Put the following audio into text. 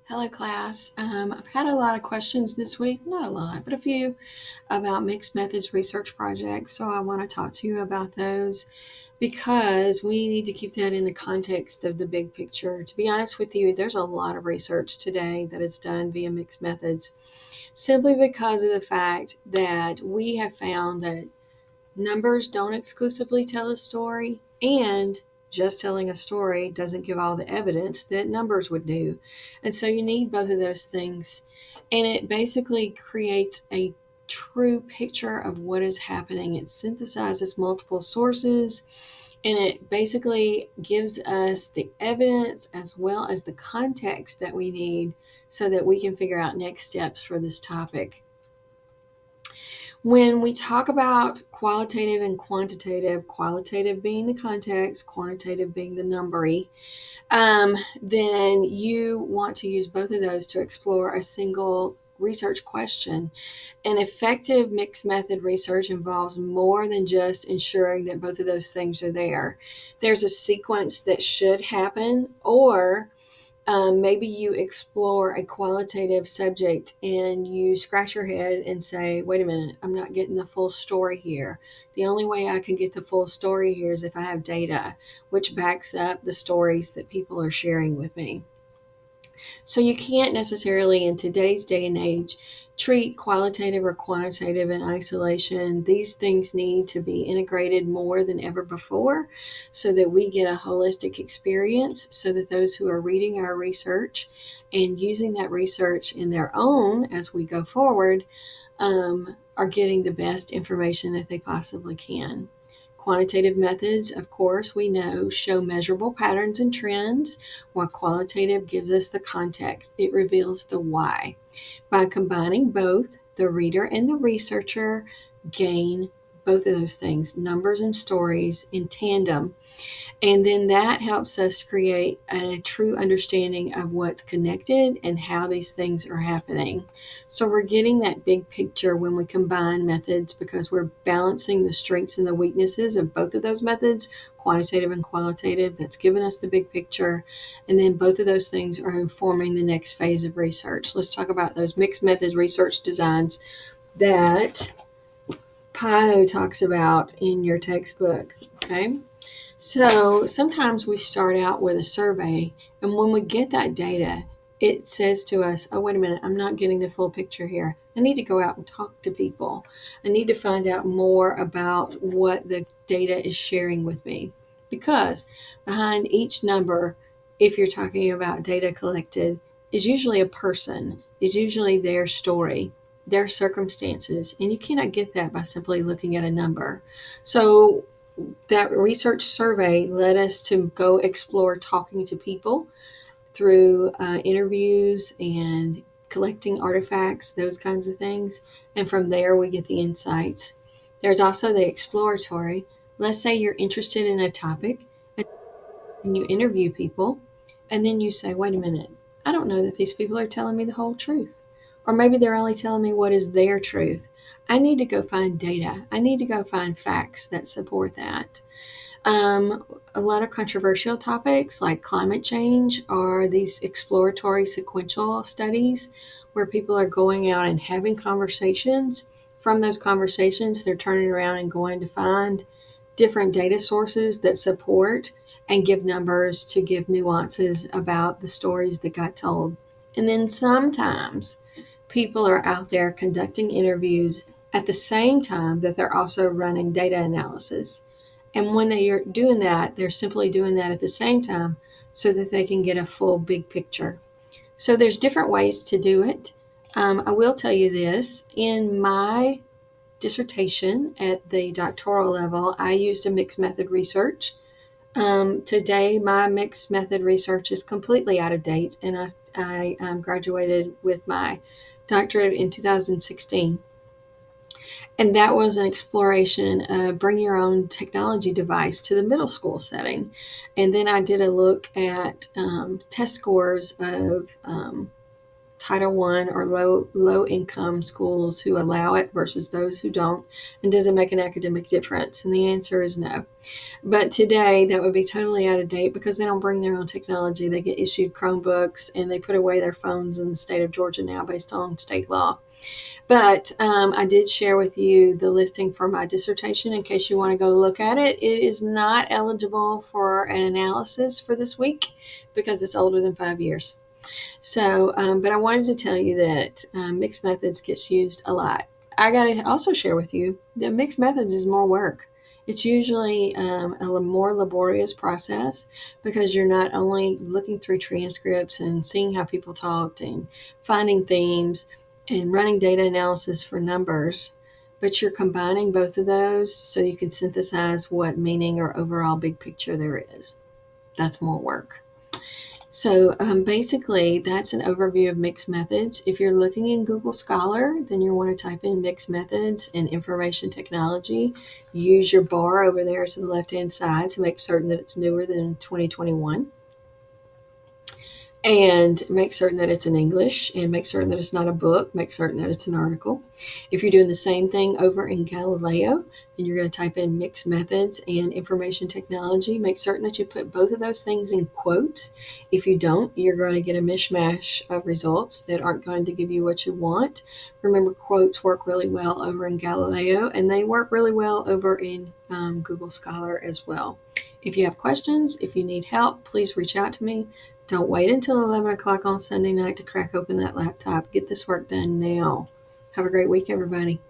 Hello, class. I've had a lot of questions this week, not a lot, but a few about mixed methods research projects. So I want to talk to you about those because we need to keep that in the context of the big picture. To be honest with you, there's a lot of research today that is done via mixed methods simply because of the fact that we have found that numbers don't exclusively tell a story, and just telling a story doesn't give all the evidence that numbers would do. And so you need both of those things. And it basically creates a true picture of what is happening. It synthesizes multiple sources and it basically gives us the evidence as well as the context that we need so that we can figure out next steps for this topic. When we talk about qualitative and qualitative being the context, quantitative being the numbery, then you want to use both of those to explore a single research question. An effective mixed method research involves more than just ensuring that both of those things are there. There's a sequence that should happen, or maybe you explore a qualitative subject and you scratch your head and say, wait a minute, I'm not getting the full story here. The only way I can get the full story here is if I have data which backs up the stories that people are sharing with me. So you can't necessarily, in today's day and age, treat qualitative or quantitative in isolation. These things need to be integrated more than ever before so that we get a holistic experience, so that those who are reading our research and using that research in their own as we go forward are getting the best information that they possibly can. Quantitative methods, of course, we know show measurable patterns and trends, while qualitative gives us the context. It reveals the why. By combining both, the reader and the researcher gain both of those things, numbers and stories in tandem, and then that helps us create a true understanding of what's connected and how these things are happening. So we're getting that big picture when we combine methods because we're balancing the strengths and the weaknesses of both of those methods, quantitative and qualitative. That's given us the big picture. And then both of those things are informing the next phase of research. Let's talk about those mixed method research designs that PIO talks about in your textbook. Okay. So sometimes we start out with a survey, and when we get that data, it says to us, oh, wait a minute, I'm not getting the full picture here. I need to go out and talk to people. I need to find out more about what the data is sharing with me. Because behind each number, if you're talking about data collected, is usually a person, is usually their story, their circumstances, and you cannot get that by simply looking at a number. So that research survey led us to go explore talking to people through interviews and collecting artifacts, those kinds of things. And from there, we get the insights. There's also the exploratory. Let's say you're interested in a topic and you interview people, and then you say, wait a minute, I don't know that these people are telling me the whole truth. Or maybe they're only telling me what is their truth. I need to go find data. I need to go find facts that support that. A lot of controversial topics like climate change are these exploratory sequential studies where people are going out and having conversations. From those conversations, they're turning around and going to find different data sources that support and give numbers to give nuances about the stories that got told. And then sometimes people are out there conducting interviews at the same time that they're also running data analysis. And when they are doing that, they're simply doing that at the same time so that they can get a full big picture. So there's different ways to do it. I will tell you this in my dissertation at the doctoral level, I used a mixed method research. Today, my mixed method research is completely out of date, and I graduated with my doctorate in 2016. And that was an exploration of bring your own technology device to the middle school setting. And then I did a look at test scores of Title I or low income schools who allow it versus those who don't? And does it make an academic difference? And the answer is no. But today that would be totally out of date because they don't bring their own technology. They get issued Chromebooks and they put away their phones in the state of Georgia now based on state law. But I did share with you the listing for my dissertation in case you want to go look at it. It is not eligible for an analysis for this week because it's older than 5 years. So, but I wanted to tell you that mixed methods gets used a lot. I got to also share with you that mixed methods is more work. It's usually a more laborious process because you're not only looking through transcripts and seeing how people talked and finding themes and running data analysis for numbers, but you're combining both of those so you can synthesize what meaning or overall big picture there is. That's more work. So basically, that's an overview of mixed methods. If you're looking in Google Scholar, then you want to type in mixed methods and information technology. Use your bar over there to the left-hand side to make certain that it's newer than 2021. And make certain that it's in English and make certain that it's not a book, make certain that it's an article. If you're doing the same thing over in Galileo, then you're going to type in mixed methods and information technology. Make certain that you put both of those things in quotes. If you don't, you're going to get a mishmash of results that aren't going to give you what you want. Remember, quotes work really well over in Galileo and they work really well over in Google Scholar as well. If you have questions, if you need help, please reach out to me. Don't wait until 11 o'clock on Sunday night to crack open that laptop. Get this work done now. Have a great week, everybody.